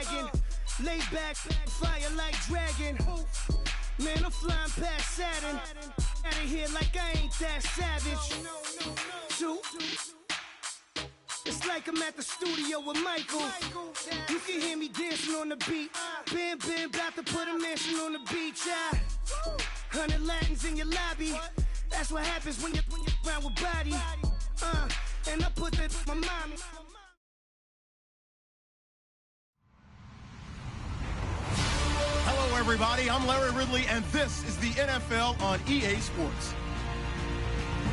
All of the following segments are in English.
wagon. Lay back, fire like dragon. Man, I'm flying past Saturn. Out of here like I ain't that savage. Two. It's like I'm at the studio with Michael. You can hear me dancing on the beat. Bam, bam, about to put a mansion on the beach. 100 Latins in your lobby. That's what happens when you're around with body. And I put that with my mommy. Hello, everybody. I'm Larry Ridley, and this is the NFL on EA Sports.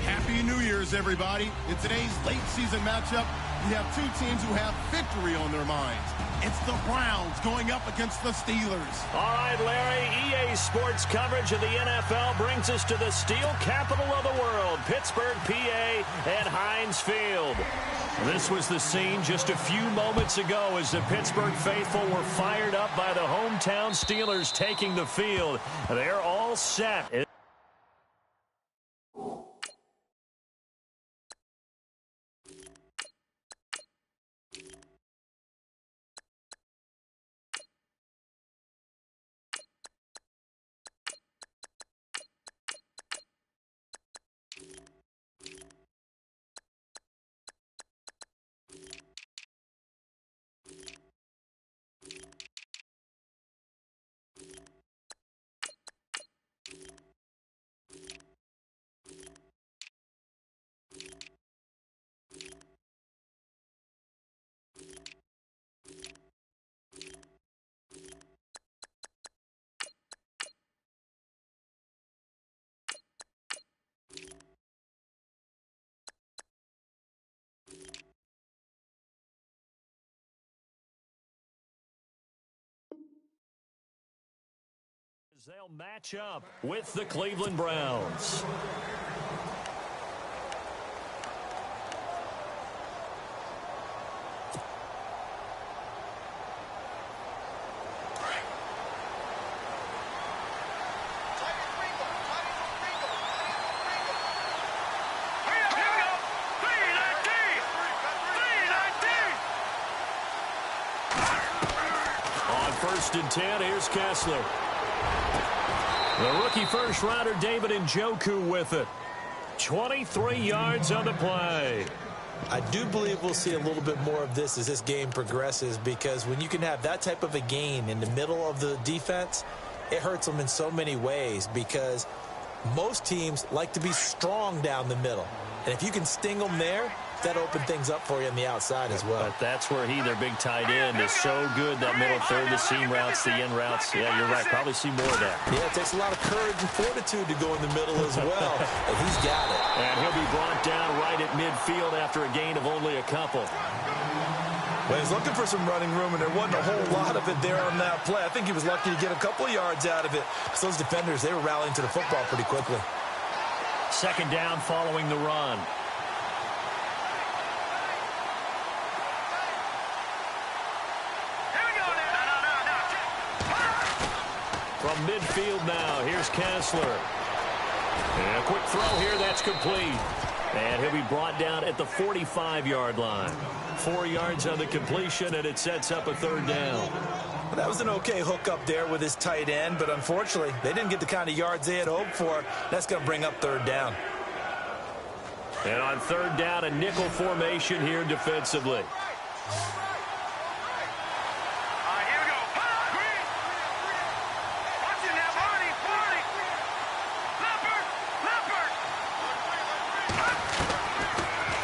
Happy New Year's, everybody. In today's late season matchup, we have two teams who have victory on their minds. It's the Browns going up against the Steelers. All right, Larry, EA Sports coverage of the NFL brings us to the steel capital of the world, Pittsburgh, PA, at Heinz Field. This was the scene just a few moments ago as the Pittsburgh faithful were fired up by the hometown Steelers taking the field. They're all set. They'll match up with the Cleveland Browns. On 1st and 10, here's Kessler. The rookie first-rounder David Njoku with it. 23 yards on the play. I do believe we'll see a little bit more of this as this game progresses, because when you can have that type of a gain in the middle of the defense, it hurts them in so many ways, because most teams like to be strong down the middle. And if you can sting them there, that open things up for you on the outside as well. But that's where their big tight end, is so good. That middle third, the seam routes, the end routes. Yeah, you're right. Probably see more of that. Yeah, it takes a lot of courage and fortitude to go in the middle as well. And he's got it. And he'll be brought down right at midfield after a gain of only a couple. Well, he's looking for some running room, and there wasn't a whole lot of it there on that play. I think he was lucky to get a couple of yards out of it. Because those defenders, they were rallying to the football pretty quickly. Second down following the run. From midfield now, here's Kessler. And a quick throw here, that's complete. And he'll be brought down at the 45-yard line. 4 yards on the completion, and it sets up a third down. Well, that was an okay hook up there with his tight end, but unfortunately, they didn't get the kind of yards they had hoped for. That's going to bring up third down. And on third down, a nickel formation here defensively.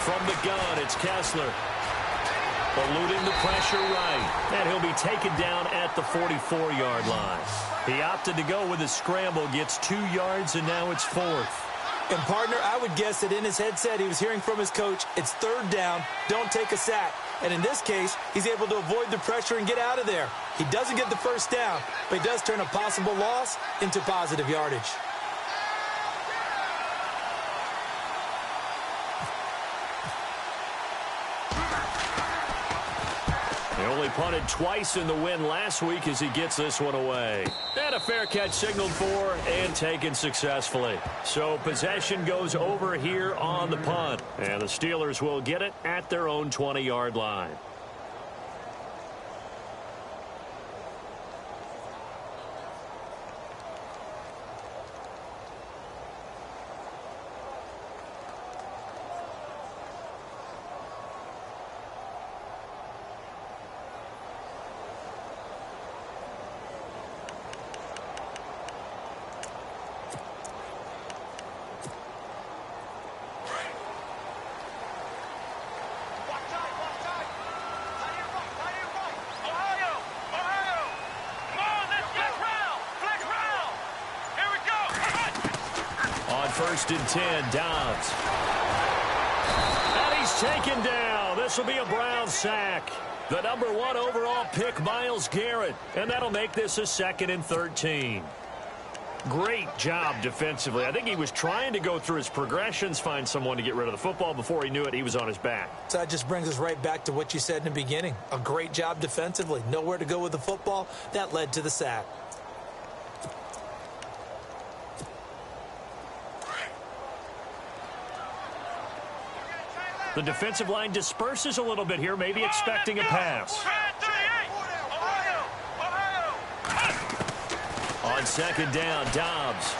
From the gun, it's Kessler. Eluding the pressure right. And he'll be taken down at the 44-yard line. He opted to go with a scramble, gets 2 yards, and now it's fourth. And, partner, I would guess that in his headset he was hearing from his coach, it's third down, don't take a sack. And in this case, he's able to avoid the pressure and get out of there. He doesn't get the first down, but he does turn a possible loss into positive yardage. He only punted twice in the win last week as he gets this one away. And a fair catch signaled for and taken successfully. So possession goes over here on the punt. And the Steelers will get it at their own 20-yard line. On 1st and 10, Dobbs. And he's taken down. This will be a Brown sack. The number 1 overall pick, Myles Garrett. And that'll make this a 2nd and 13. Great job defensively. I think he was trying to go through his progressions, find someone to get rid of the football. Before he knew it, he was on his back. So that just brings us right back to what you said in the beginning. A great job defensively. Nowhere to go with the football. That led to the sack. The defensive line disperses a little bit here, maybe expecting a pass. On 2nd down, Dobbs.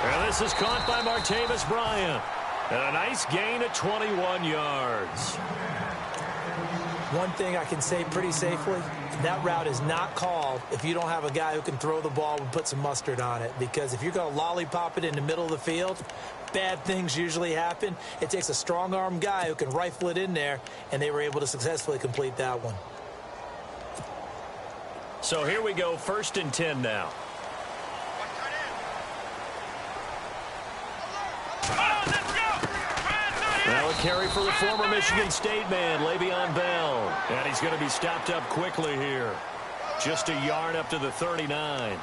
And this is caught by Martavis Bryant. And a nice gain at 21 yards. One thing I can say pretty safely, that route is not called if you don't have a guy who can throw the ball and put some mustard on it. Because if you're going to lollipop it in the middle of the field, bad things usually happen. It takes a strong-arm guy who can rifle it in there, and they were able to successfully complete that one. So here we go, 1st and 10 now. Now a carry for the former Michigan State man, Le'Veon Bell. And he's going to be stopped up quickly here. Just a yard up to the 39.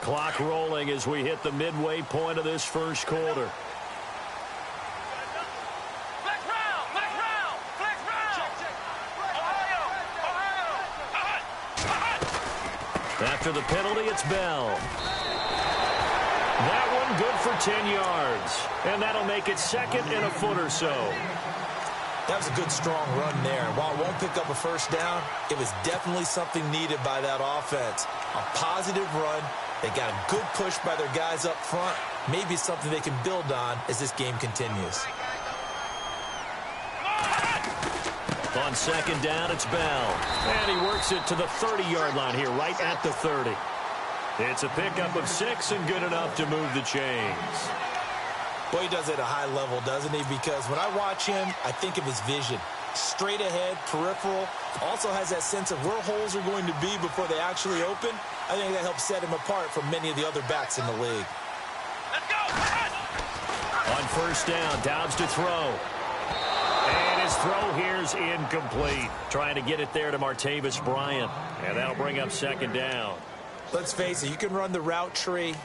Clock rolling as we hit the midway point of this first quarter. After the penalty, it's Bell. That one good for 10 yards. And that'll make it 2nd and a foot or so. That was a good, strong run there. While it won't pick up a first down, it was definitely something needed by that offense. A positive run. They got a good push by their guys up front. Maybe something they can build on as this game continues. On 2nd down, it's Bell. And he works it to the 30-yard line here, right at the 30. It's a pickup of 6 and good enough to move the chains. Boy, he does it at a high level, doesn't he? Because when I watch him, I think of his vision. Straight ahead, peripheral. Also has that sense of where holes are going to be before they actually open. I think that helps set him apart from many of the other backs in the league. Let's go! On 1st down, Dobbs to throw. And his throw here's incomplete. Trying to get it there to Martavis Bryant. And that'll bring up 2nd down. Let's face it, you can run the route tree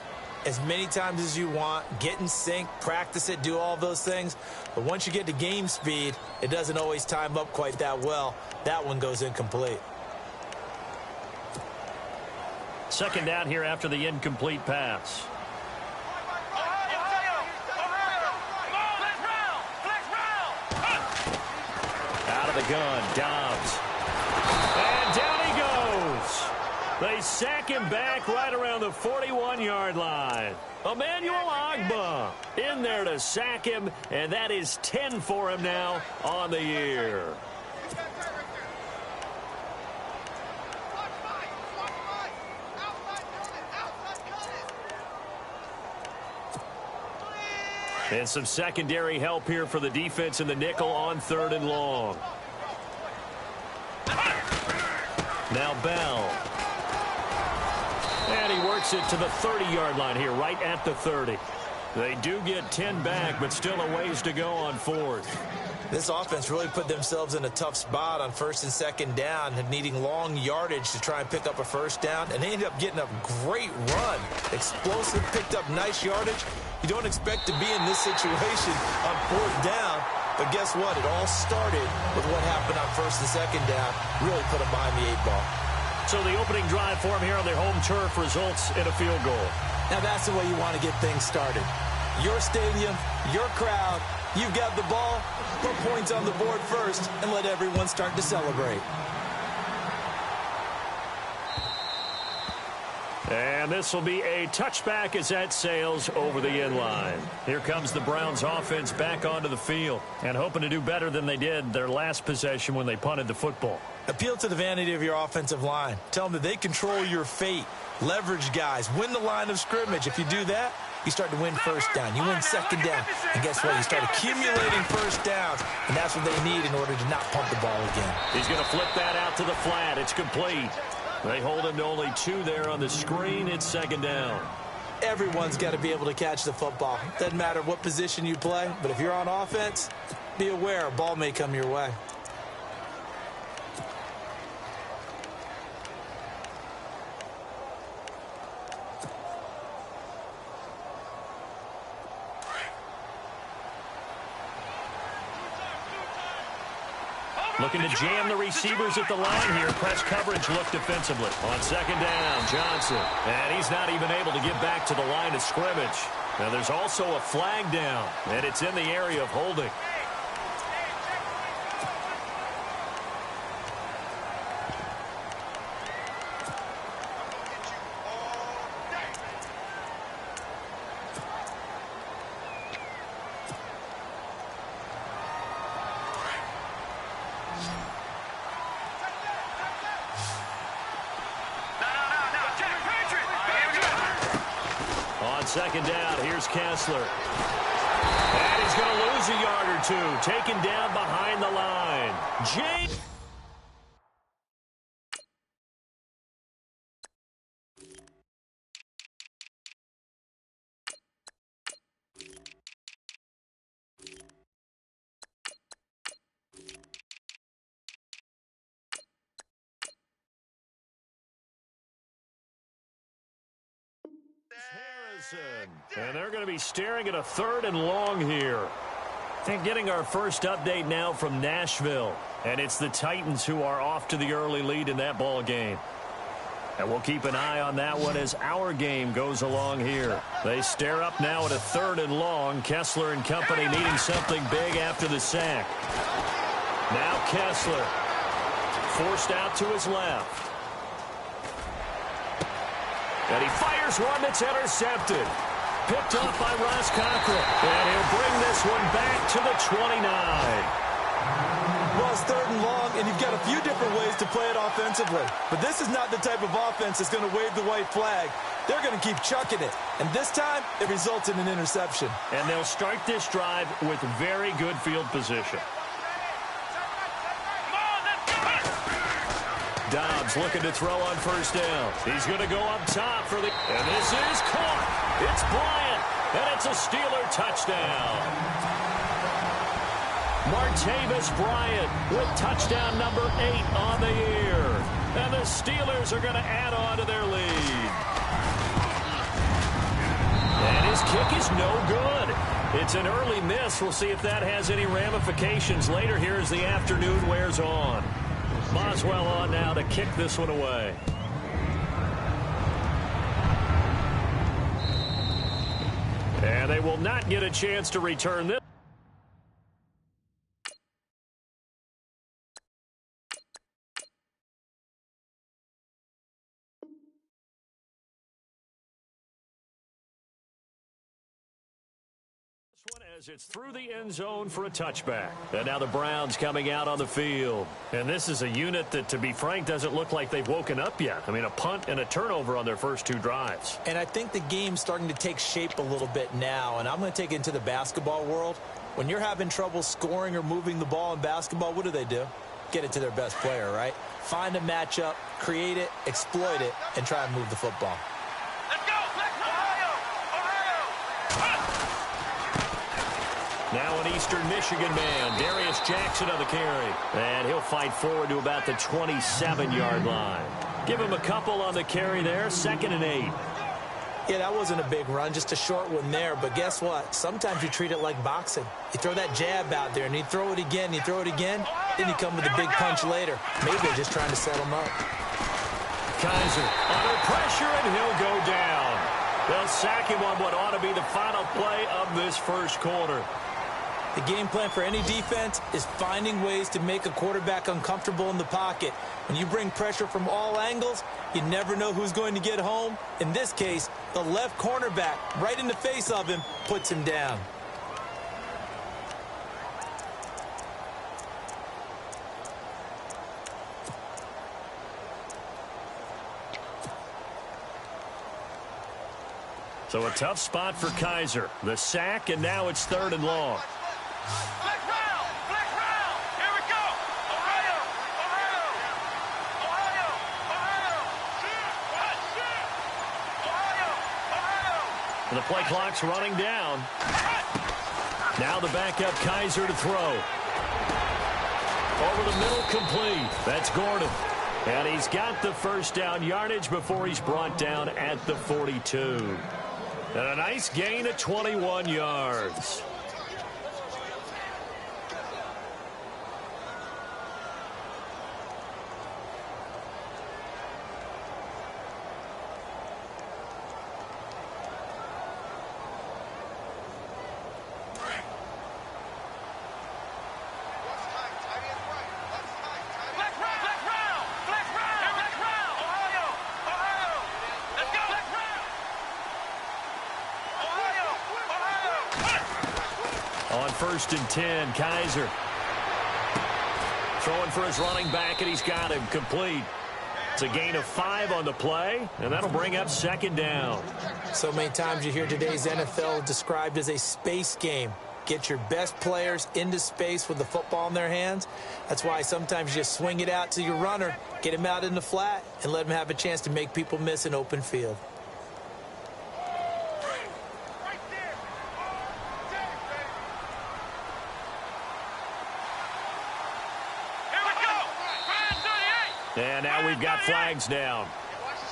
as many times as you want, get in sync, practice it, do all those things. But once you get to game speed, it doesn't always time up quite that well. That one goes incomplete. 2nd down here after the incomplete pass. Out of the gun, Dobbs. And down he goes. They sack him back right around the 41-yard line. Emmanuel Ogbah in there to sack him, and that is 10 for him now on the year. And some secondary help here for the defense in the nickel on 3rd and long. Now Bell. And he works it to the 30-yard line here, right at the 30. They do get 10 back, but still a ways to go on 4th. This offense really put themselves in a tough spot on 1st and 2nd down and needing long yardage to try and pick up a first down. And they ended up getting a great run. Explosive, picked up nice yardage. You don't expect to be in this situation on 4th down. But guess what? It all started with what happened on 1st and 2nd down. Really put them behind the 8 ball. So the opening drive for them here on their home turf results in a field goal. Now that's the way you want to get things started. Your stadium, your crowd, you've got the ball, put points on the board first, and let everyone start to celebrate. And this will be a touchback as that sails over the end line. Here comes the Browns offense back onto the field and hoping to do better than they did their last possession when they punted the football. Appeal to the vanity of your offensive line. Tell them that they control your fate. Leverage guys. Win the line of scrimmage. If you do that, you start to win first down. You win second down. And guess what? You start accumulating first downs. And that's what they need in order to not punt the ball again. He's going to flip that out to the flat. It's complete. They hold him to only 2 there on the screen. It's second down. Everyone's got to be able to catch the football. Doesn't matter what position you play, but if you're on offense, be aware a ball may come your way. Looking to jam the receivers at the line here. Press coverage look defensively. On second down, Johnson. And he's not even able to get back to the line of scrimmage. Now there's also a flag down, and it's in the area of holding. Second down, here's Kessler. And he's going to lose a yard or 2. Taken down behind the line. James. And they're going to be staring at a 3rd and long here. And getting our first update now from Nashville. And it's the Titans who are off to the early lead in that ball game. And we'll keep an eye on that one as our game goes along here. They stare up now at a 3rd and long. Kessler and company needing something big after the sack. Now Kessler forced out to his left. And he fires one that's intercepted. Picked up by Ross Cochran. And he'll bring this one back to the 29. Well, it's 3rd and long, and you've got a few different ways to play it offensively. But this is not the type of offense that's going to wave the white flag. They're going to keep chucking it. And this time, it results in an interception. And they'll start this drive with very good field position. Dobbs looking to throw on first down. He's going to go up top for the... And this is caught. It's Bryant. And it's a Steeler touchdown. Martavis Bryant with touchdown number 8 on the year. And the Steelers are going to add on to their lead. And his kick is no good. It's an early miss. We'll see if that has any ramifications later here as the afternoon wears on. Boswell on now to kick this one away. And they will not get a chance to return this. As it's through the end zone for a touchback. And now the Browns coming out on the field. And this is a unit that, to be frank, doesn't look like they've woken up yet. I mean, a punt and a turnover on their first 2 drives. And I think the game's starting to take shape a little bit now. And I'm going to take it into the basketball world. When you're having trouble scoring or moving the ball in basketball, what do? Get it to their best player, right? Find a matchup, create it, exploit it, and try and move the football. Now an Eastern Michigan man, Darius Jackson on the carry. And he'll fight forward to about the 27-yard line. Give him a couple on the carry there, 2nd and 8. Yeah, that wasn't a big run, just a short one there. But guess what? Sometimes you treat it like boxing. You throw that jab out there, and you throw it again, you throw it again, then you come with a big punch later. Maybe they're just trying to set him up. Kaiser under pressure, and he'll go down. They'll sack him on what ought to be the final play of this first quarter. The game plan for any defense is finding ways to make a quarterback uncomfortable in the pocket. When you bring pressure from all angles, you never know who's going to get home. In this case, the left cornerback, right in the face of him, puts him down. So a tough spot for Kaiser. The sack, and now it's 3rd and long. Black round! Black round! Here we go! Ohio! Ohio! Ohio! Ohio! Ohio! The play clock's running down. Now the backup Kaiser to throw. Over the middle, complete. That's Gordon. And he's got the first down yardage before he's brought down at the 42. And a nice gain of 21 yards. On 1st and 10, Kaiser throwing for his running back, and he's got him complete. It's a gain of 5 on the play, and that'll bring up 2nd down. So many times you hear today's NFL described as a space game. Get your best players into space with the football in their hands. That's why sometimes you just swing it out to your runner, get him out in the flat, and let him have a chance to make people miss an open field. And now we've got flags down.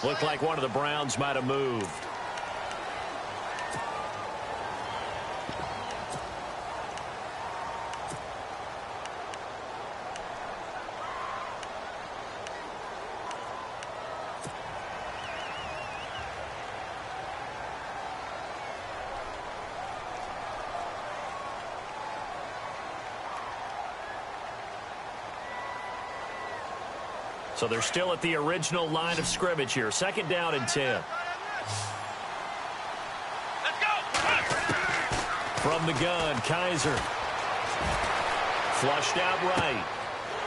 Looked like one of the Browns might have moved. So they're still at the original line of scrimmage here. 2nd down and 10. Let's go! From the gun, Kaiser. Flushed out right.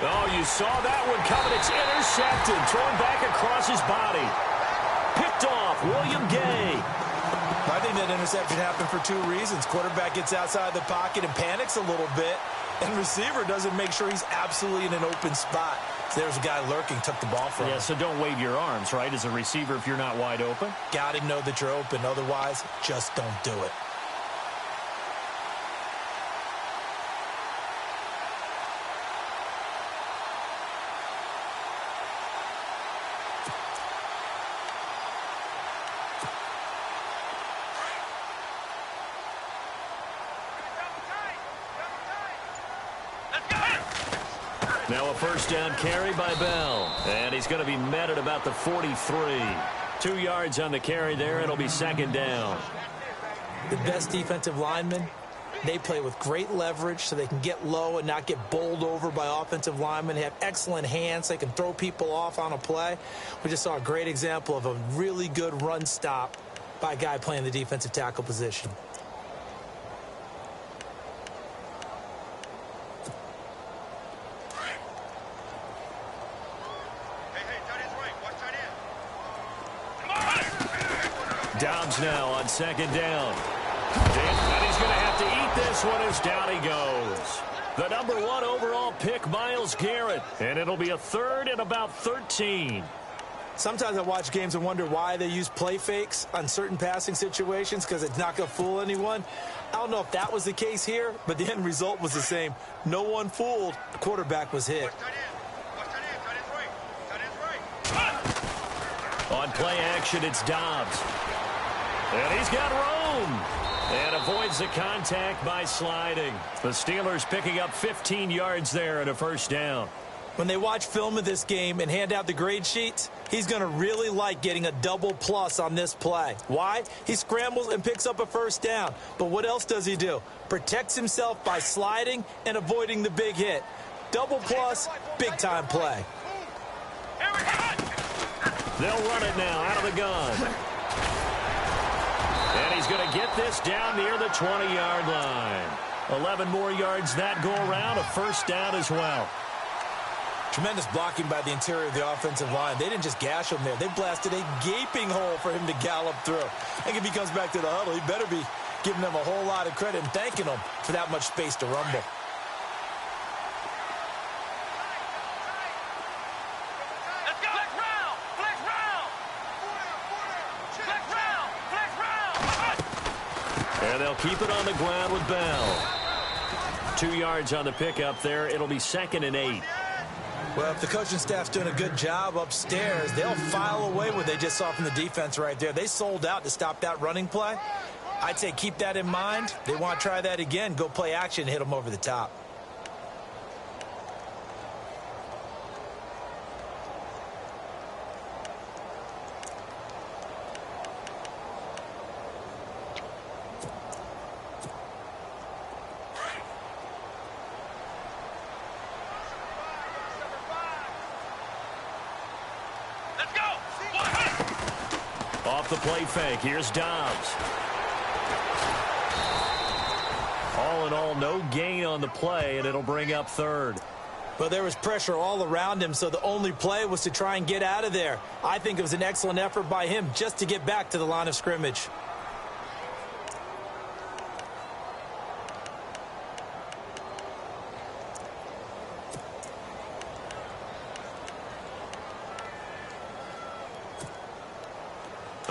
Oh, you saw that one coming. It's intercepted. Thrown back across his body. Picked off, William Gay. I think that interception happened for 2 reasons. Quarterback gets outside the pocket and panics a little bit, and receiver doesn't make sure he's absolutely in an open spot. So there's a guy lurking, took the ball from him. Yeah, so don't wave your arms, right, as a receiver if you're not wide open. Got to know that you're open. Otherwise, just don't do it. Now a 1st down carry by Bell. And he's going to be met at about the 43. 2 yards on the carry there. It'll be 2nd down. The best defensive linemen, they play with great leverage so they can get low and not get bowled over by offensive linemen. They have excellent hands. They can throw people off on a play. We just saw a great example of a really good run stop by a guy playing the defensive tackle position. Dobbs now on 2nd down. And he's going to have to eat this one as down he goes. The number 1 overall pick, Myles Garrett. And it'll be a 3rd and about 13. Sometimes I watch games and wonder why they use play fakes on certain passing situations because it's not going to fool anyone. I don't know if that was the case here, but the end result was the same. No one fooled. The quarterback was hit. On play action, it's Dobbs. And he's got room. And avoids the contact by sliding. The Steelers picking up 15 yards there and a 1st down. When they watch film of this game and hand out the grade sheets, he's going to really like getting a double plus on this play. Why? He scrambles and picks up a first down. But what else does he do? Protects himself by sliding and avoiding the big hit. Double plus, big-time play. They'll run it now out of the gun. And he's going to get this down near the 20-yard line. 11 more yards that go around, a first down as well. Tremendous blocking by the interior of the offensive line. They didn't just gash him there. They blasted a gaping hole for him to gallop through. I think if he comes back to the huddle, he better be giving them a whole lot of credit and thanking them for that much space to rumble. Let's go. Flex round. Flex round. Flex round. Flex round. And they'll keep it on the ground with Bell. 2 yards on the pickup there. It'll be 2nd and 8. Well, if the coaching staff's doing a good job upstairs, they'll file away what they just saw from the defense right there. They sold out to stop that running play. I'd say keep that in mind. They want to try that again. Go play action and hit them over the top. Off the play fake. Here's Dobbs. All in all, no gain on the play, and it'll bring up 3rd. Well, there was pressure all around him, so the only play was to try and get out of there. I think it was an excellent effort by him just to get back to the line of scrimmage.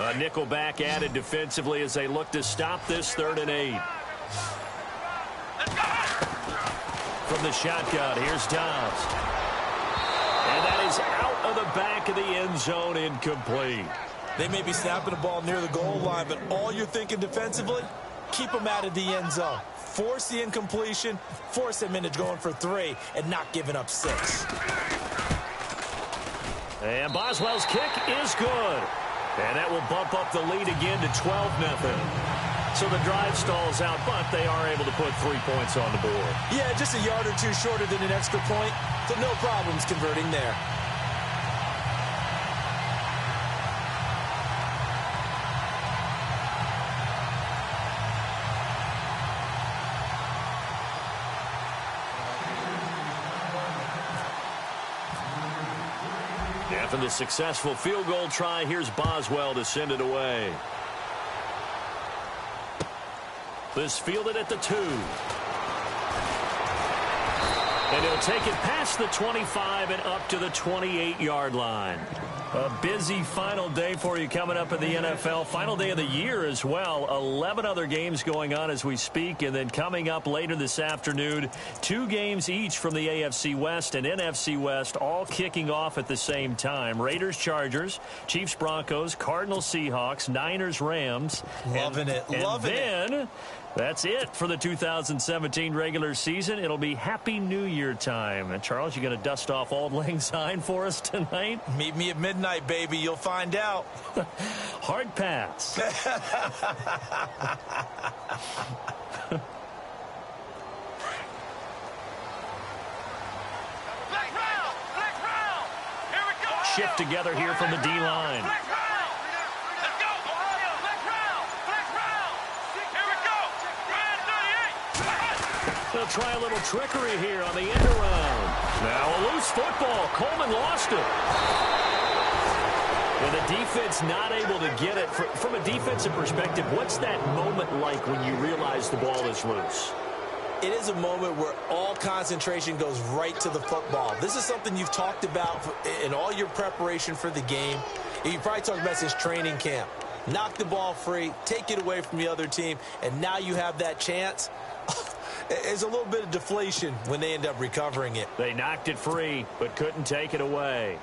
A nickel back added defensively as they look to stop this 3rd and 8. From the shotgun, here's Dobbs. And that is out of the back of the end zone, incomplete. They may be snapping the ball near the goal line, but all you're thinking defensively, keep them out of the end zone. Force the incompletion, force them into going for 3, and not giving up 6. And Boswell's kick is good. And that will bump up the lead again to 12-0. So the drive stalls out, but they are able to put 3 points on the board. Yeah, just a yard or two shorter than an extra point, so no problems converting there. After the successful field goal try, here's Boswell to send it away. This fielded at the 2. And he'll take it past the 25 and up to the 28-yard line. A busy final day for you coming up in the NFL. Final day of the year as well. 11 other games going on as we speak. And then coming up later this afternoon, 2 games each from the AFC West and NFC West, all kicking off at the same time. Raiders, Chargers, Chiefs, Broncos, Cardinals, Seahawks, Niners, Rams. Loving it. And then that's it for the 2017 regular season. It'll be Happy New Year time. And Charles, you going to dust off Auld Lang Syne for us tonight? Meet me at midnight, baby. You'll find out. Hard pass. Flex round. Flex round. Here we go. Shift together here from the D-line. Flex round. Let's go. Ohio. Flex round. Flex round. Here we go. Red 38. They'll try a little trickery here on the end around. Now a loose football. Coleman lost it. And the defense not able to get it. From a defensive perspective, what's that moment like when you realize the ball is loose? It is a moment where all concentration goes right to the football. This is something you've talked about in all your preparation for the game. You probably talked about since training camp. Knock the ball free, take it away from the other team, and now you have that chance. There's a little bit of deflation when they end up recovering it. They knocked it free, but couldn't take it away.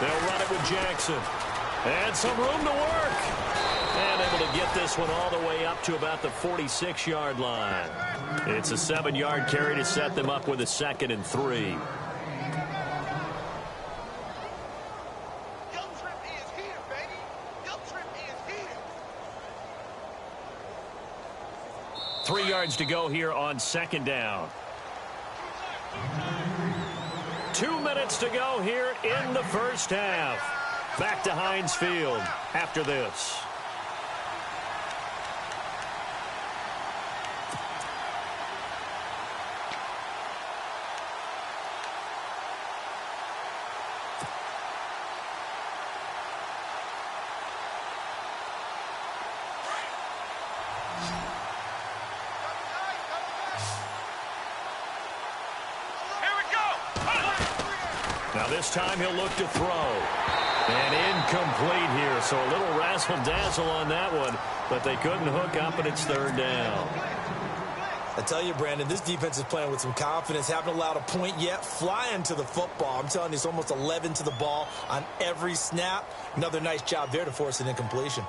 They'll run it with Jackson. And some room to work. And able to get this one all the way up to about the 46-yard line. It's a 7-yard carry to set them up with a 2nd and 3. Three yards to go here on 2nd down. 2 minutes to go here in the first half. Back to Heinz Field after this. Now this time he'll look to throw. And incomplete here, so a little razzle-dazzle on that one, but they couldn't hook up, and it's 3rd down. I tell you, Brandon, this defense is playing with some confidence. Haven't allowed a point yet. Flying to the football. I'm telling you, it's almost 11 to the ball on every snap. Another nice job there to force an incompletion.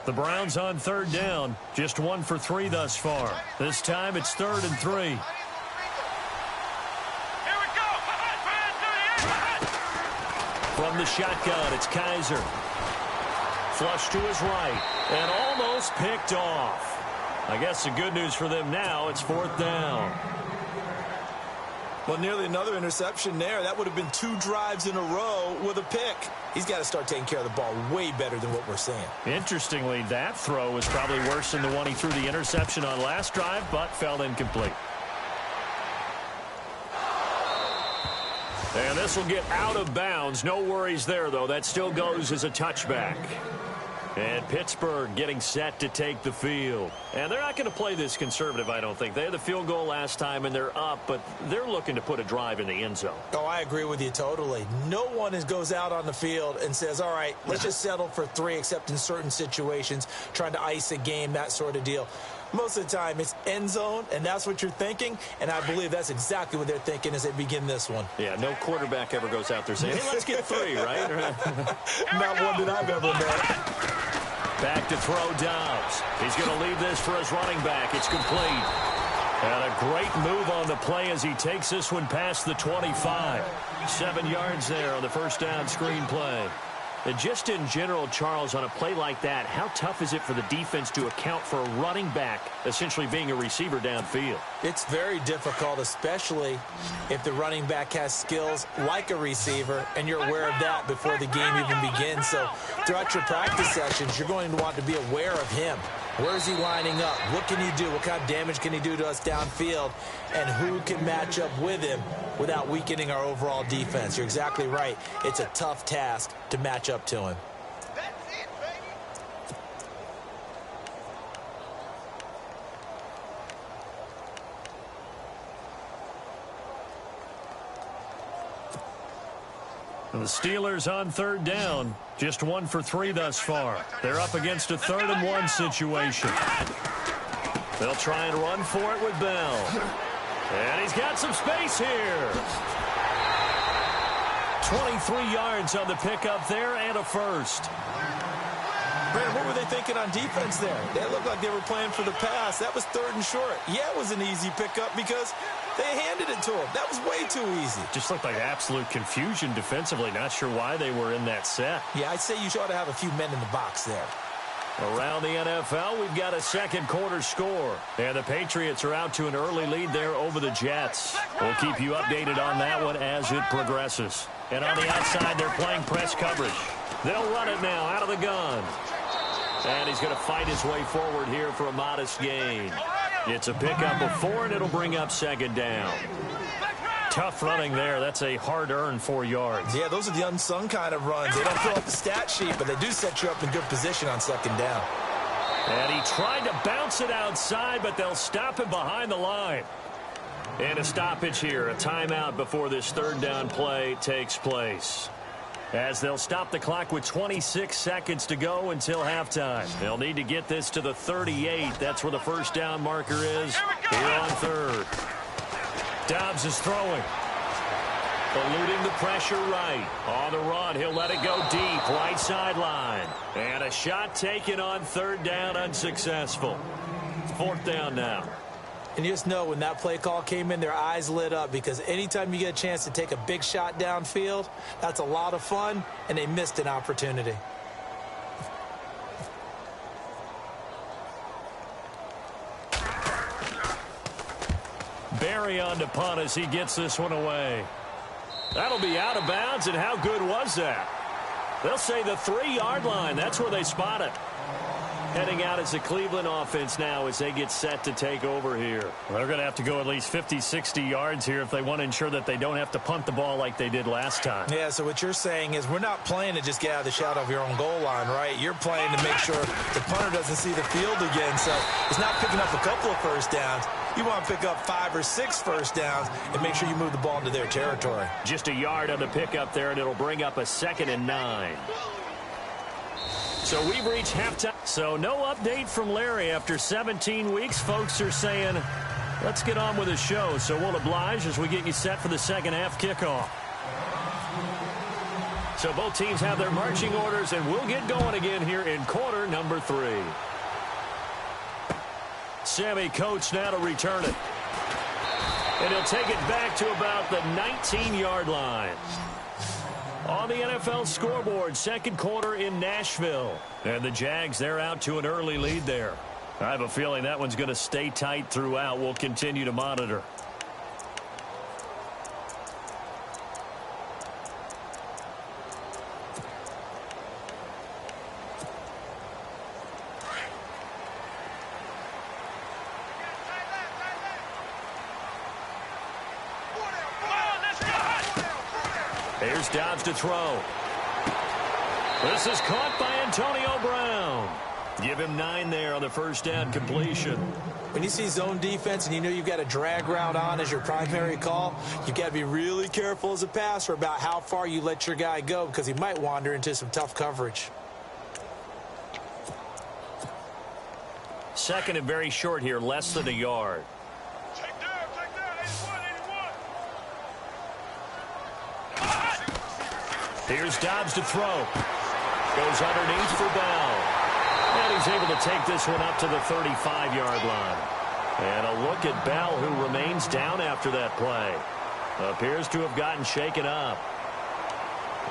The Browns on 3rd down. Just 1 for 3 thus far. This time it's 3rd and 3. From the shotgun, it's Kaiser. Flush to his right, and almost picked off. I guess the good news for them now, it's 4th down. Well, nearly another interception there. That would have been 2 drives in a row with a pick. He's got to start taking care of the ball way better than what we're seeing. Interestingly, that throw was probably worse than the one he threw the interception on last drive, but fell incomplete. And this will get out of bounds. No worries there, though. That still goes as a touchback. And Pittsburgh getting set to take the field. And they're not going to play this conservative, I don't think. They had the field goal last time, and they're up, but they're looking to put a drive in the end zone. Oh, I agree with you totally. No one goes out on the field and says, all right, let's just settle for 3, except in certain situations, trying to ice a game, that sort of deal. Most of the time, it's end zone, and that's what you're thinking, and I believe that's exactly what they're thinking as they begin this one. Yeah, no quarterback ever goes out there saying, hey, let's get 3, right? Not one that I've ever met. Back to throw Dobbs. He's going to leave this for his running back. It's complete. And a great move on the play as he takes this one past the 25. 7 yards there on the first down screen play. And just in general, Charles, on a play like that, how tough is it for the defense to account for a running back essentially being a receiver downfield? It's very difficult, especially if the running back has skills like a receiver, and you're aware of that before the game even begins. So throughout your practice sessions, you're going to want to be aware of him. Where is he lining up? What can he do? What kind of damage can he do to us downfield? And who can match up with him without weakening our overall defense? You're exactly right. It's a tough task to match up to him. That's it, baby. And the Steelers on 3rd down. Just 1 for 3 thus far. They're up against a 3rd and 1 situation. They'll try and run for it with Bell. And he's got some space here. 23 yards on the pickup there and a first. Brandon, what were they thinking on defense there? They looked like they were playing for the pass. That was 3rd and short. Yeah, it was an easy pickup because they handed it to him. That was way too easy. Just looked like absolute confusion defensively. Not sure why they were in that set. Yeah, I'd say you ought to have a few men in the box there. Around the NFL, we've got a second quarter score. And the Patriots are out to an early lead there over the Jets. We'll keep you updated on that one as it progresses. And on the outside, they're playing press coverage. They'll run it now out of the gun. And he's going to fight his way forward here for a modest gain. It's a pickup of 4, and it'll bring up 2nd down. Tough running there. That's a hard-earned 4 yards. Yeah, those are the unsung kind of runs. They don't fill up the stat sheet, but they do set you up in good position on 2nd down. And he tried to bounce it outside, but they'll stop him behind the line. And a stoppage here, a timeout before this 3rd down play takes place. As they'll stop the clock with 26 seconds to go until halftime. They'll need to get this to the 38. That's where the first down marker is here on 3rd. Dobbs is throwing. Eluding the pressure right. On the run, he'll let it go deep, right sideline. And a shot taken on third down, unsuccessful. Fourth down now. And you just know when that play call came in, their eyes lit up, because anytime you get a chance to take a big shot downfield, that's a lot of fun, and they missed an opportunity. Barry on to punt as he gets this one away. That'll be out of bounds, and how good was that? They'll say the 3-yard line. That's where they spot it. Heading out as the Cleveland offense now as they get set to take over here. Well, they're going to have to go at least 50, 60 yards here if they want to ensure that they don't have to punt the ball like they did last time. Yeah, so what you're saying is we're not playing to just get out of the shadow of your own goal line, right? You're playing to make sure the punter doesn't see the field again. So it's not picking up a couple of first downs. You want to pick up 5 or 6 first downs and make sure you move the ball into their territory. Just a yard on the pickup there, and it'll bring up a 2nd and 9. So we've reached halftime. So no update from Larry after 17 weeks. Folks are saying, let's get on with the show. So we'll oblige as we get you set for the second half kickoff. So both teams have their marching orders, and we'll get going again here in quarter number 3. Sammy Coates now to return it. And he'll take it back to about the 19-yard line. On the NFL scoreboard, second quarter in Nashville. And the Jags, they're out to an early lead there. I have a feeling that one's going to stay tight throughout. We'll continue to monitor. Here's Dobbs to throw. This is caught by Antonio Brown. Give him 9 there on the first down completion. When you see zone defense and you know you've got a drag route on as your primary call, you've got to be really careful as a passer about how far you let your guy go, because he might wander into some tough coverage. Second and very short here, less than a yard. Take down, 81. Here's Dobbs to throw. Goes underneath for Bell. And he's able to take this one up to the 35-yard line. And a look at Bell, who remains down after that play. Appears to have gotten shaken up.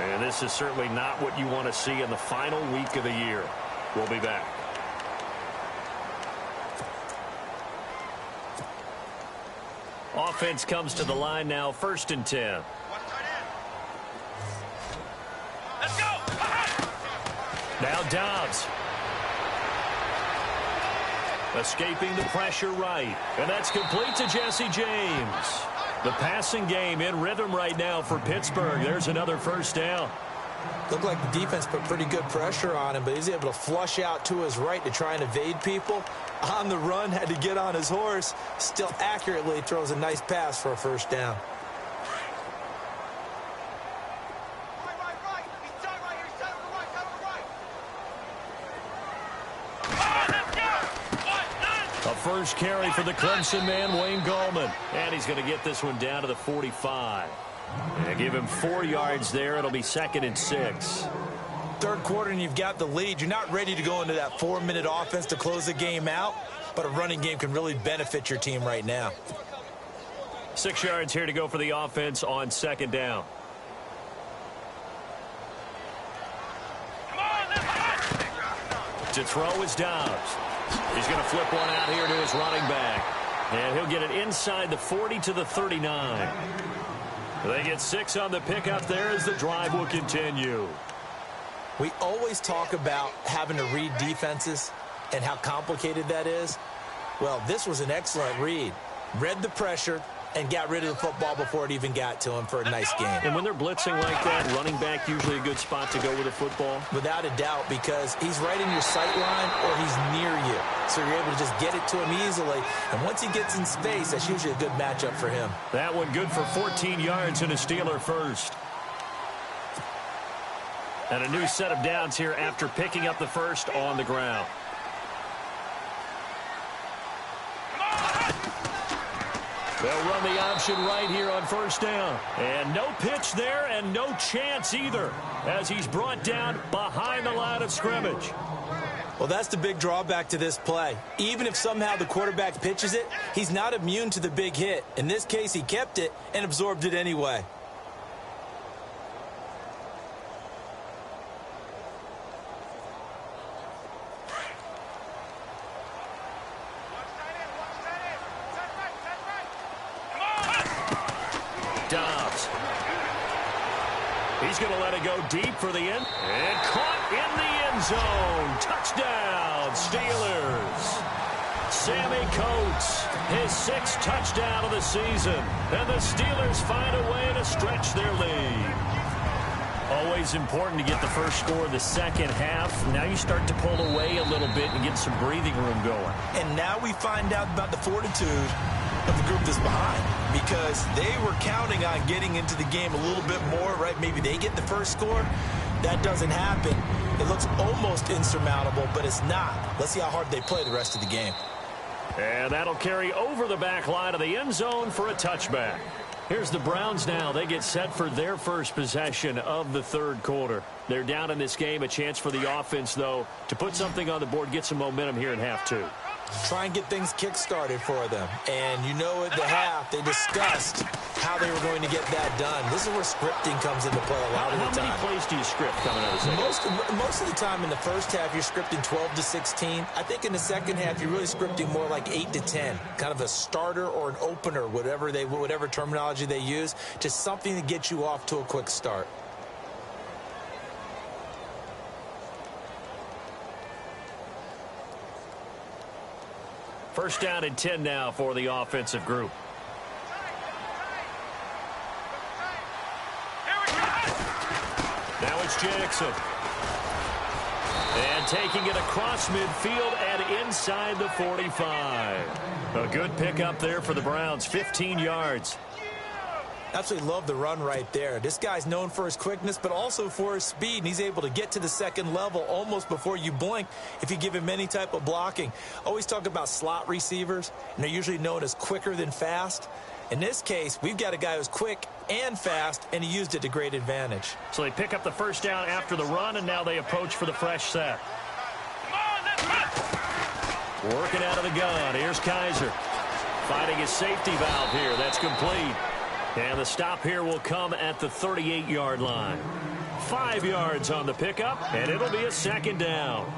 And this is certainly not what you want to see in the final week of the year. We'll be back. Offense comes to the line now, 1st and 10. Let's go. Now Dobbs. Escaping the pressure right. And that's complete to Jesse James. The passing game in rhythm right now for Pittsburgh. There's another first down. Looked like the defense put pretty good pressure on him, but he's able to flush out to his right to try and evade people. On the run, had to get on his horse. Still accurately throws a nice pass for a first down. First carry for the Clemson man, Wayne Gallman. And he's going to get this one down to the 45. And give him 4 yards there. It'll be 2nd and 6. Third quarter and you've got the lead. You're not ready to go into that 4-minute offense to close the game out, but a running game can really benefit your team right now. 6 yards here to go for the offense on 2nd down. To throw is Dobbs. He's going to flip one out here to his running back. And he'll get it inside the 40 to the 39. They get 6 on the pickup there as the drive will continue. We always talk about having to read defenses and how complicated that is. Well, this was an excellent read. Read the pressure and got rid of the football before it even got to him for a nice game. And when they're blitzing like that, running back usually a good spot to go with the football? Without a doubt, because he's right in your sight line or he's near you. So you're able to just get it to him easily. And once he gets in space, that's usually a good matchup for him. That one good for 14 yards and a Steeler first. And a new set of downs here after picking up the first on the ground. They'll run the option right here on first down. And no pitch there and no chance either as he's brought down behind the line of scrimmage. Well, that's the big drawback to this play. Even if somehow the quarterback pitches it, he's not immune to the big hit. In this case, he kept it and absorbed it anyway. Dobbs. He's going to let it go deep for the end. And caught in the end zone. Touchdown, Steelers. Sammy Coates, his 6th touchdown of the season. And the Steelers find a way to stretch their lead. Always important to get the first score of the second half. Now you start to pull away a little bit and get some breathing room going. And now we find out about the fortitude of the group that's behind, because they were counting on getting into the game a little bit more, right? Maybe they get the first score. That doesn't happen. It looks almost insurmountable, but it's not. Let's see how hard they play the rest of the game. And that'll carry over the back line of the end zone for a touchback. Here's the Browns now. They get set for their first possession of the third quarter. They're down in this game. A chance for the offense, though, to put something on the board, get some momentum here in half two. Try and get things kick-started for them. And you know, at the half, they discussed how they were going to get that done. This is where scripting comes into play a lot of the time. How many plays do you script coming out of the second? Most of the time in the first half, you're scripting 12 to 16. I think in the second half, you're really scripting more like 8 to 10. Kind of a starter or an opener, whatever terminology they use, just something to get you off to a quick start. First down and 10 now for the offensive group. Now it's Jackson. And taking it across midfield and inside the 45. A good pickup there for the Browns, 15 yards. Absolutely love the run right there. This guy's known for his quickness, but also for his speed, and he's able to get to the second level almost before you blink if you give him any type of blocking. Always talk about slot receivers, and they're usually known as quicker than fast. In this case, we've got a guy who's quick and fast, and he used it to great advantage. So they pick up the first down after the run, and now they approach for the fresh set. Working out of the gun. Here's Kaiser. Finding his safety valve here. That's complete. And the stop here will come at the 38-yard line. 5 yards on the pickup, and it'll be a second down.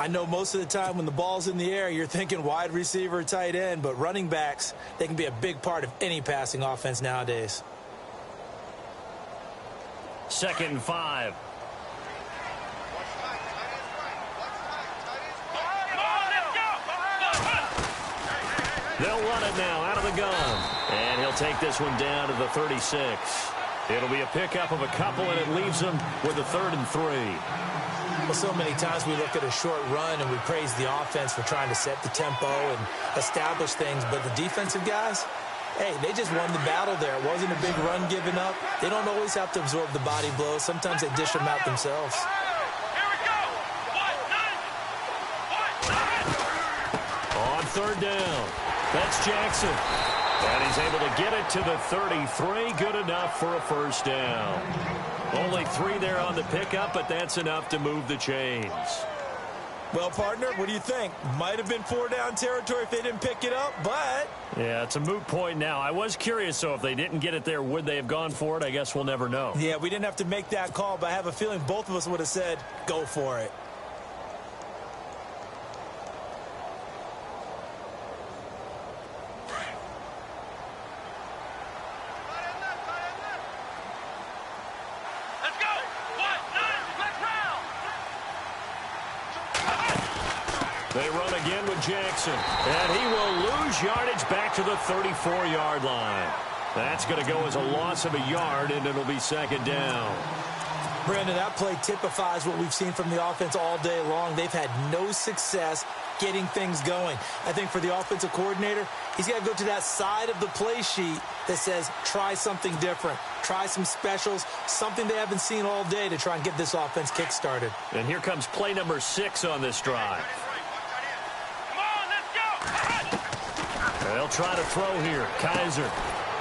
I know most of the time when the ball's in the air, you're thinking wide receiver, tight end, but running backs, they can be a big part of any passing offense nowadays. 2nd and 5. They'll run it now out of the gun. And he'll take this one down to the 36. It'll be a pickup of a couple, and it leaves them with a 3rd and 3. Well, so many times we look at a short run and we praise the offense for trying to set the tempo and establish things. But the defensive guys, hey, they just won the battle there. It wasn't a big run given up. They don't always have to absorb the body blows. Sometimes they dish them out themselves. On 3rd down, that's Jackson. And he's able to get it to the 33. Good enough for a first down. Only 3 there on the pickup, but that's enough to move the chains. Well, partner, what do you think? Might have been 4-down territory if they didn't pick it up, but... Yeah, it's a moot point now. I was curious, so if they didn't get it there, would they have gone for it? I guess we'll never know. Yeah, we didn't have to make that call, but I have a feeling both of us would have said, go for it. They run again with Jackson, and he will lose yardage back to the 34-yard line. That's going to go as a loss of a yard, and it'll be 2nd down. Brandon, that play typifies what we've seen from the offense all day long. They've had no success getting things going. I think for the offensive coordinator, he's got to go to that side of the play sheet that says, try something different. Try some specials, something they haven't seen all day to try and get this offense kick-started. And here comes play number 6 on this drive. They'll try to throw here. Kaiser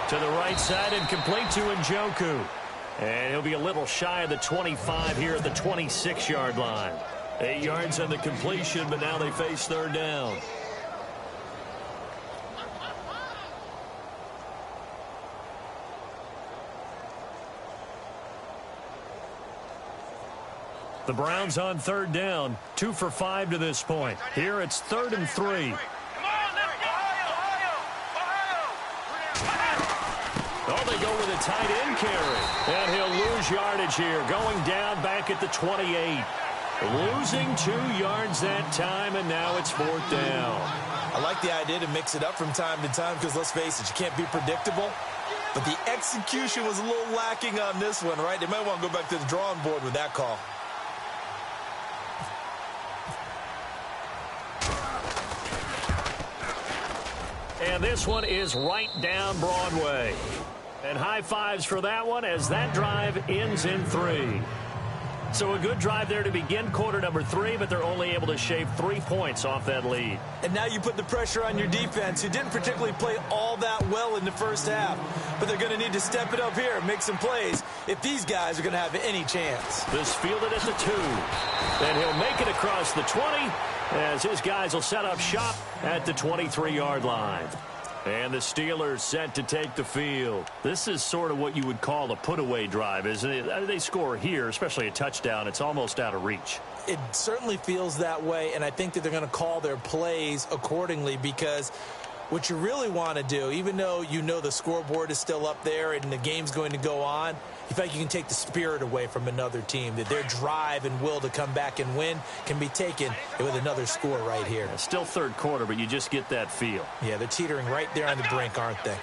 to the right side and complete to Njoku. And he'll be a little shy of the 25 here at the 26-yard line. 8 yards on the completion, but now they face third down. The Browns on third down, 2 for 5 to this point. Here it's 3rd and 3. Come on, let's go! Oh, they go with a tight end carry. And he'll lose yardage here, going down back at the 28. Losing 2 yards that time, and now it's 4th down. I like the idea to mix it up from time to time because, let's face it, you can't be predictable. But the execution was a little lacking on this one, right? They might want to go back to the drawing board with that call. And this one is right down Broadway. And high fives for that one as that drive ends in 3. So a good drive there to begin quarter number 3, but they're only able to shave 3 points off that lead. And now you put the pressure on your defense, who didn't particularly play all that well in the first half. But they're going to need to step it up here and make some plays if these guys are going to have any chance. This fielded at the 2. And he'll make it across the 20 as his guys will set up shop at the 23-yard line. And the Steelers set to take the field. This is sort of what you would call a put-away drive, isn't it? They score here, especially a touchdown. It's almost out of reach. It certainly feels that way, and I think that they're going to call their plays accordingly because what you really want to do, even though you know the scoreboard is still up there and the game's going to go on, you feel like you can take the spirit away from another team, that their drive and will to come back and win can be taken with another score right here. Yeah, still third quarter, but you just get that feel. Yeah, they're teetering right there on the brink, aren't they?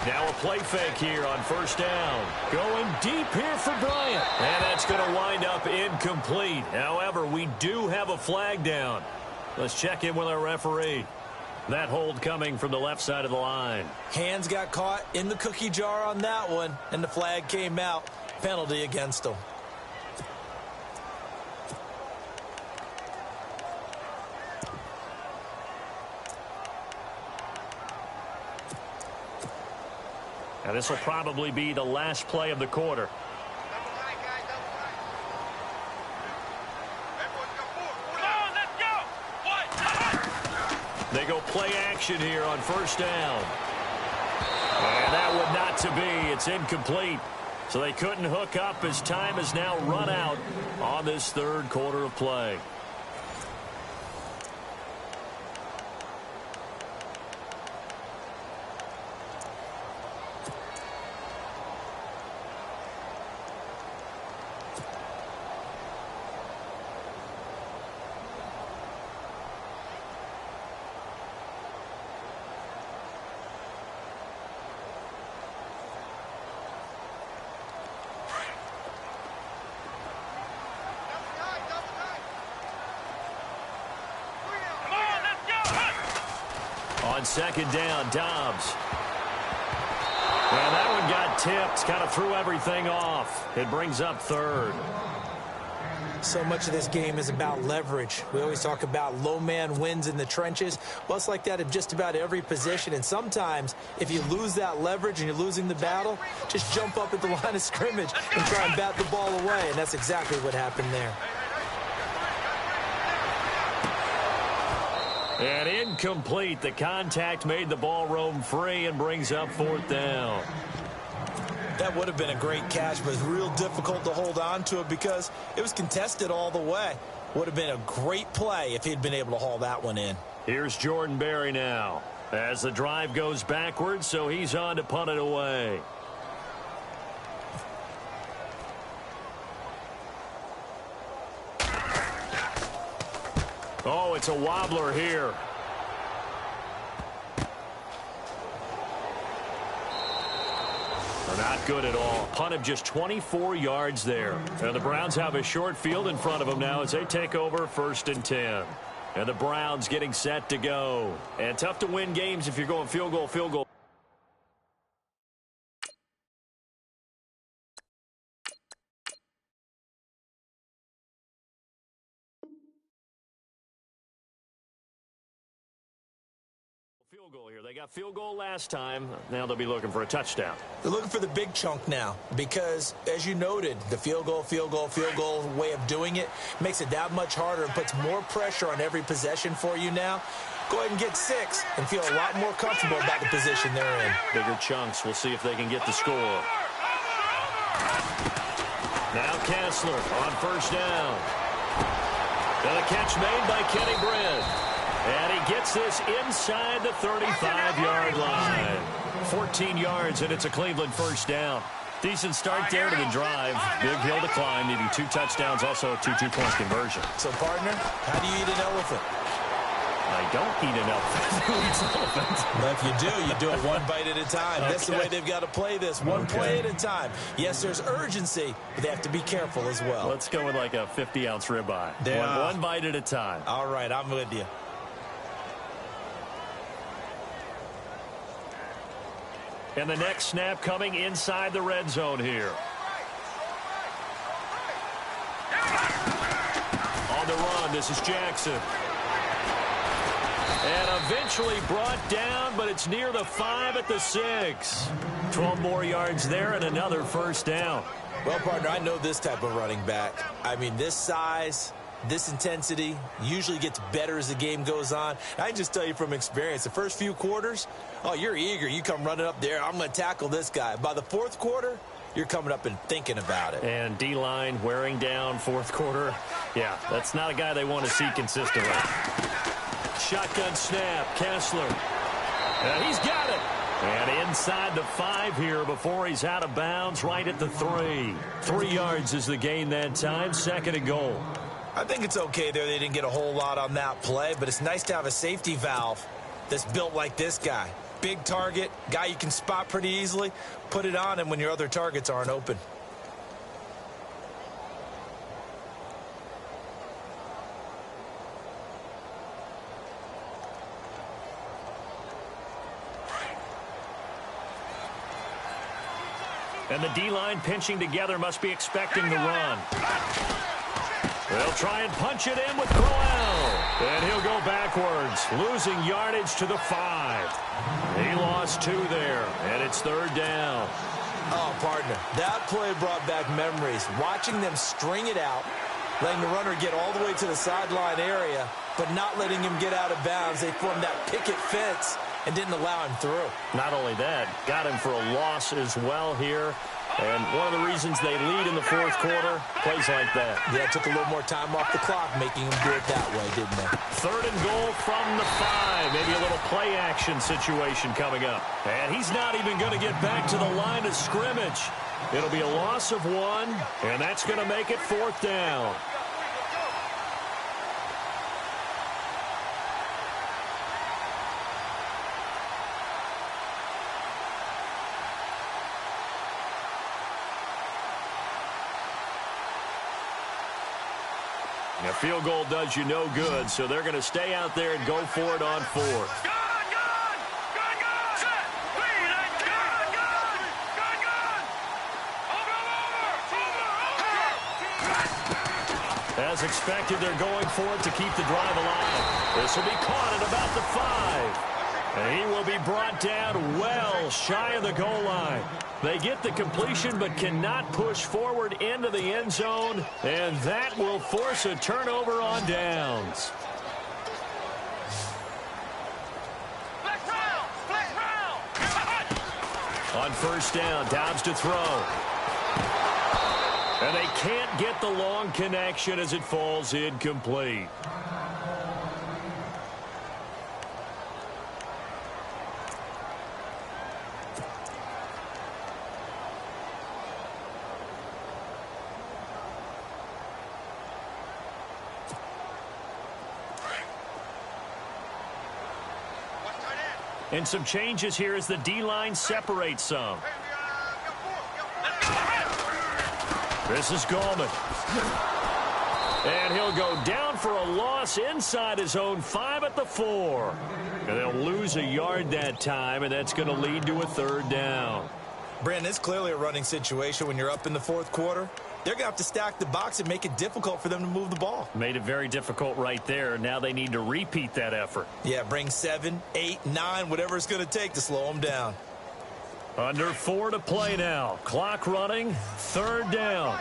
Now a play fake here on first down. Going deep here for Bryant. And that's going to wind up incomplete. However, we do have a flag down. Let's check in with our referee. That hold coming from the left side of the line. Hands got caught in the cookie jar on that one, and the flag came out. Penalty against them. Now this will probably be the last play of the quarter. They go play action here on first down. And that would not to be. It's incomplete. So they couldn't hook up as time has now run out on this third quarter of play. On second down, Dobbs. And that one got tipped, kind of threw everything off. It brings up third. So much of this game is about leverage. We always talk about low man wins in the trenches. Well, it's like that in just about every position. And sometimes, if you lose that leverage and you're losing the battle, just jump up at the line of scrimmage and try and bat the ball away. And that's exactly what happened there. And incomplete. The contact made the ball roam free and brings up fourth down. That would have been a great catch, but it's real difficult to hold on to it because it was contested all the way. Would have been a great play if he'd been able to haul that one in. Here's Jordan Berry now as the drive goes backwards, so he's on to punt it away. Oh, it's a wobbler here. Not good at all. Punt of just 24 yards there. And the Browns have a short field in front of them now as they take over 1st and 10. And the Browns getting set to go. And tough to win games if you're going field goal. Field goal here. They got field goal last time. Now they'll be looking for a touchdown. They're looking for the big chunk now because, as you noted, the field goal way of doing it makes it that much harder and puts more pressure on every possession for you now. Go ahead and get 6 and feel a lot more comfortable about the position they're in. Bigger chunks. We'll see if they can get the score. Now Kessler on first down. And a catch made by Kenny Britt. And he gets this inside the 35-yard line. 14 yards, and it's a Cleveland first down. Decent start there to the drive. Big hill to climb, needing 2 touchdowns, also a 2 two-point conversion. So, partner, how do you eat an elephant? I don't eat an elephant. Who eats an elephant? Well, if you do it one bite at a time. Okay. That's the way they've got to play this, one play at a time. Yes, there's urgency, but they have to be careful as well. Let's go with like a 50-ounce ribeye. One bite at a time. All right, I'm with you. And the next snap coming inside the red zone here. On the run, this is Jackson. And eventually brought down, but it's near the 5 at the 6. 12 more yards there and another first down. Well, partner, I know this type of running back. I mean, this size, this intensity usually gets better as the game goes on. I can just tell you from experience, the first few quarters, oh, you're eager. You come running up there, I'm going to tackle this guy. By the fourth quarter, you're coming up and thinking about it. And D-line wearing down fourth quarter. Yeah, that's not a guy they want to see consistently. Shotgun snap, Kessler. And he's got it. And inside the 5 here before he's out of bounds, right at the 3. 3 yards is the gain that time, 2nd and goal. I think it's okay there. They didn't get a whole lot on that play, but it's nice to have a safety valve that's built like this guy. Big target, guy you can spot pretty easily. Put it on him when your other targets aren't open. And the D-line pinching together must be expecting the run. They'll try and punch it in with Crowell. And he'll go backwards, losing yardage to the 5. He lost 2 there, and it's 3rd down. Oh, partner, that play brought back memories. Watching them string it out, letting the runner get all the way to the sideline area, but not letting him get out of bounds. They formed that picket fence and didn't allow him through. Not only that, got him for a loss as well here. And one of the reasons they lead in the fourth quarter, plays like that. Yeah, it took a little more time off the clock, making them do it that way, didn't they? 3rd and goal from the 5. Maybe a little play action situation coming up. And he's not even going to get back to the line of scrimmage. It'll be a loss of 1, and that's going to make it 4th down. A field goal does you no good, so they're going to stay out there and go for it on 4th. As expected, they're going for it to keep the drive alive. This will be caught at about the 5. And he will be brought down well shy of the goal line. They get the completion but cannot push forward into the end zone, and that will force a turnover on downs. On first down, Dobbs to throw. And they can't get the long connection as it falls incomplete. And some changes here as the D-line separates some. This is Gallman. And he'll go down for a loss inside his own 5 at the 4. And they'll lose a yard that time, and that's going to lead to a 3rd down. Brandon, it's clearly a running situation when you're up in the fourth quarter. they're going to have to stack the box and make it difficult for them to move the ball. Made it very difficult right there. Now they need to repeat that effort. Yeah, bring 7, 8, 9, whatever it's going to take to slow them down. Under 4 to play now. Clock running. 3rd down.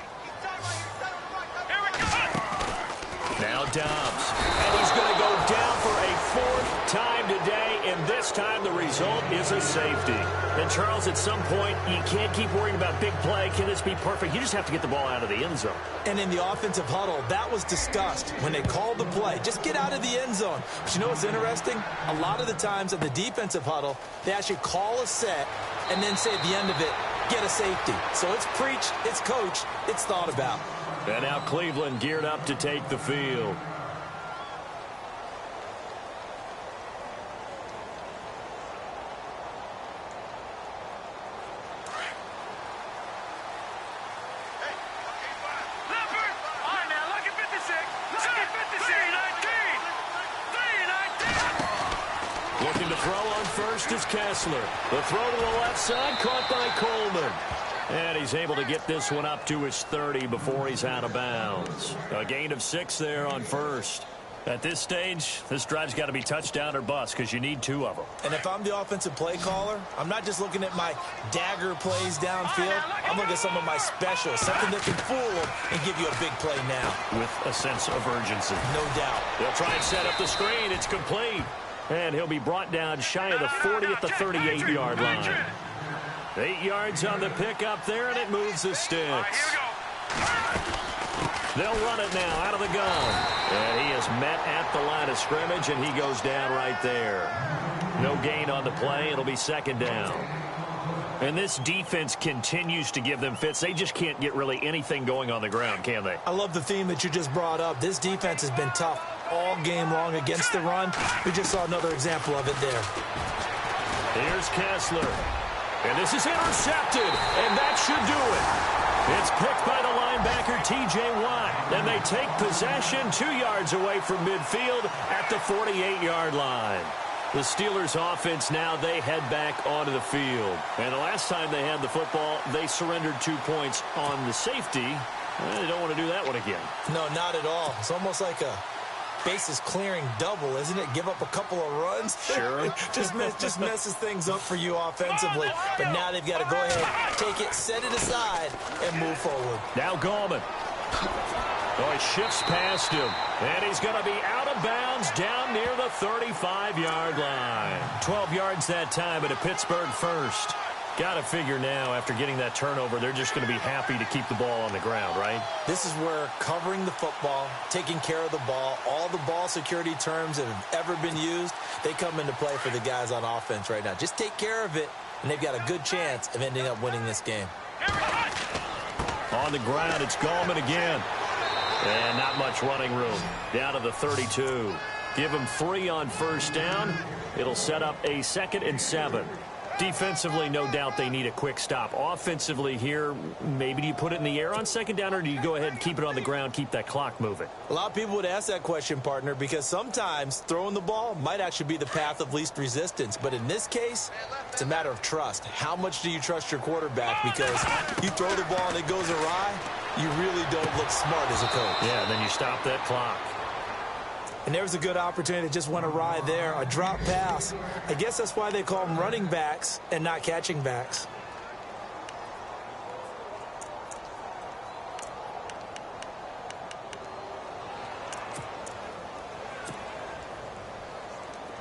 Now Dobbs. And he's going to go down for a 4th time today, and this time the result is a safety. And, Charles, at some point, you can't keep worrying about big play. Can this be perfect? You just have to get the ball out of the end zone. And in the offensive huddle, that was discussed when they called the play. Just get out of the end zone. But you know what's interesting? A lot of the times in the defensive huddle, they actually call a set and then say at the end of it, get a safety. So it's preached, it's coached, it's thought about. And now Cleveland geared up to take the field. Looking to throw on first is Kessler. The throw to the left side, caught by Coleman. And he's able to get this one up to his 30 before he's out of bounds. A gain of 6 there on first. At this stage, this drive's got to be touchdown or bust because you need 2 of them. And if I'm the offensive play caller, I'm not just looking at my dagger plays downfield. I'm looking at some of my specials, something that can fool them and give you a big play now. With a sense of urgency. No doubt. They'll try and set up the screen. It's complete. And he'll be brought down shy of the 40 at the 38-yard line. 8 yards on the pickup there, and it moves the sticks. They'll run it now out of the gun. And he is met at the line of scrimmage, and he goes down right there. No gain on the play. It'll be 2nd down. And this defense continues to give them fits. They just can't get really anything going on the ground, can they? I love the theme that you just brought up. This defense has been tough all game long against the run. We just saw another example of it there. Here's Kessler. And this is intercepted, and that should do it. It's picked by the linebacker, T.J. Watt. And they take possession 2 yards away from midfield at the 48-yard line. The Steelers' offense now, they head back onto the field. And the last time they had the football, they surrendered 2 points on the safety. They don't want to do that one again. No, not at all. It's almost like a bases clearing double, isn't it? Give up a couple of runs. Sure. just messes things up for you offensively. But now they've got to go ahead, take it, set it aside, and move forward. Now Gallman. Oh, he shifts past him. And he's going to be out of bounds down near the 35-yard line. 12 yards that time, but a Pittsburgh first. Got to figure now, after getting that turnover, they're just going to be happy to keep the ball on the ground, right? This is where covering the football, taking care of the ball, all the ball security terms that have ever been used, they come into play for the guys on offense right now. Just take care of it, and they've got a good chance of ending up winning this game. On the ground, it's Gallman again. And not much running room. Down to the 32. Give them 3 on first down. It'll set up a 2nd and 7. Defensively, no doubt they need a quick stop. Offensively here, maybe do you put it in the air on 2nd down, or do you go ahead and keep it on the ground, keep that clock moving? A lot of people would ask that question, partner, because sometimes throwing the ball might actually be the path of least resistance. But in this case, it's a matter of trust. How much do you trust your quarterback? Because you throw the ball and it goes awry, you really don't look smart as a coach. Yeah, and then you stop that clock. And there was a good opportunity that just went awry there, a drop pass. I guess that's why they call them running backs and not catching backs.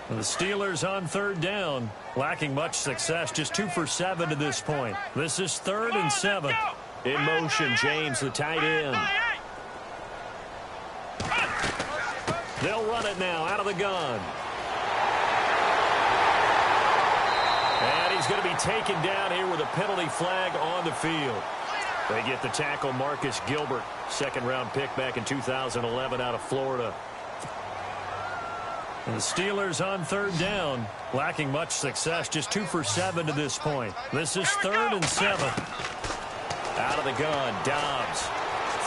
The Steelers on 3rd down, lacking much success, just 2 for 7 to this point. This is 3rd and 7. In motion, James, the tight end. They'll run it now out of the gun. And he's going to be taken down here with a penalty flag on the field. They get the tackle, Marcus Gilbert, 2nd-round pick back in 2011 out of Florida. And the Steelers on 3rd down, lacking much success, just 2 for 7 to this point. This is 3rd and 7. Out of the gun, Dobbs.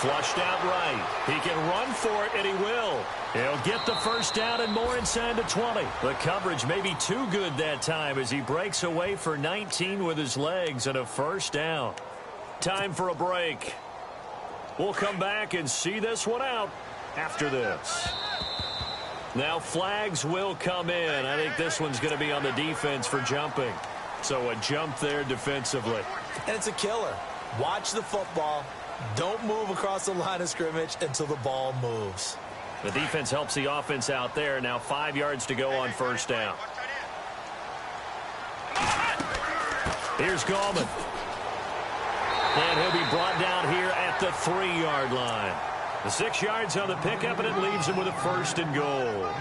Flushed out right. He can run for it, and he will. He'll get the first down and more inside the 20. The coverage may be too good that time as he breaks away for 19 with his legs and a first down. Time for a break. We'll come back and see this one out after this. Now flags will come in. I think this one's going to be on the defense for jumping. So a jump there defensively. And it's a killer. Watch the football. Don't move across the line of scrimmage until the ball moves. The defense helps the offense out there. Now 5 yards to go on first down. Here's Gallman. And he'll be brought down here at the 3-yard line. The 6 yards on the pickup, and it leaves him with a 1st and goal.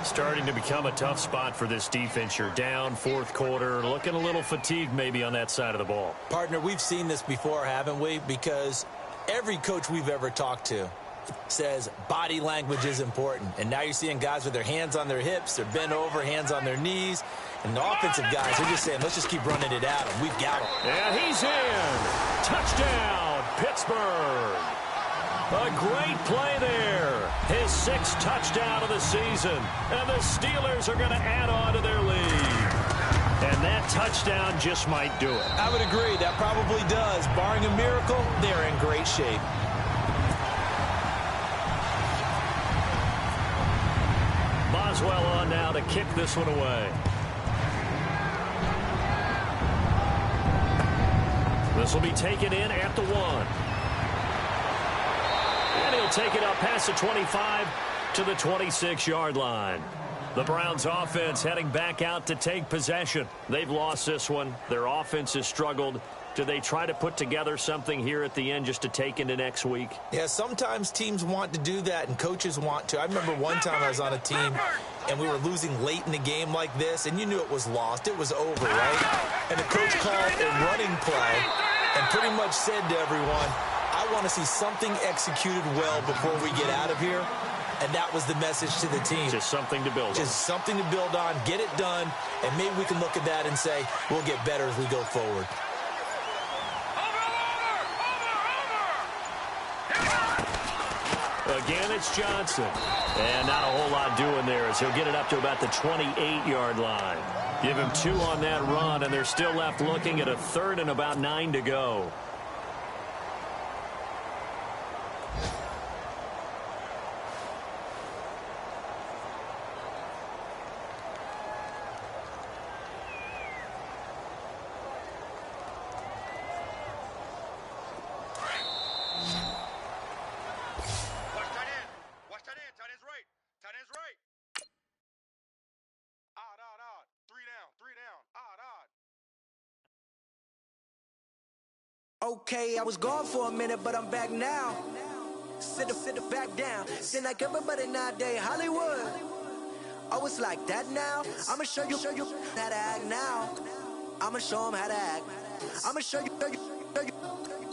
Starting to become a tough spot for this defense. You're down, 4th quarter, looking a little fatigued maybe on that side of the ball. Partner, we've seen this before, haven't we? Because every coach we've ever talked to says body language is important. And now you're seeing guys with their hands on their hips, they're bent over, hands on their knees. And the offensive guys are just saying, let's just keep running it at him. We've got him. And he's in. Touchdown, Pittsburgh. A great play there. His 6th touchdown of the season. And the Steelers are going to add on to their lead. And that touchdown just might do it. I would agree. That probably does. Barring a miracle, they're in great shape. Boswell on now to kick this one away. This will be taken in at the 1. And he'll take it up past the 25 to the 26-yard line. The Browns offense heading back out to take possession. They've lost this one. Their offense has struggled. Do they try to put together something here at the end just to take into next week? Yeah, sometimes teams want to do that and coaches want to. I remember one time I was on a team and we were losing late in the game like this, and you knew it was lost. It was over, right? And the coach called a running play and pretty much said to everyone, I want to see something executed well before we get out of here. And that was the message to the team. Just something to build on. Just something to build on, get it done, and maybe we can look at that and say, we'll get better as we go forward. Again, it's Johnson. And not a whole lot doing there as he'll get it up to about the 28-yard line. Give him 2 on that run, and they're still left looking at a 3rd and about 9 to go. Okay, I was gone for a minute, but I'm back now. Sit back down. Seem like everybody nowadays, Hollywood. Oh, it's like that now? I'ma show you how to act now. I'ma show them how to act. I'ma show you.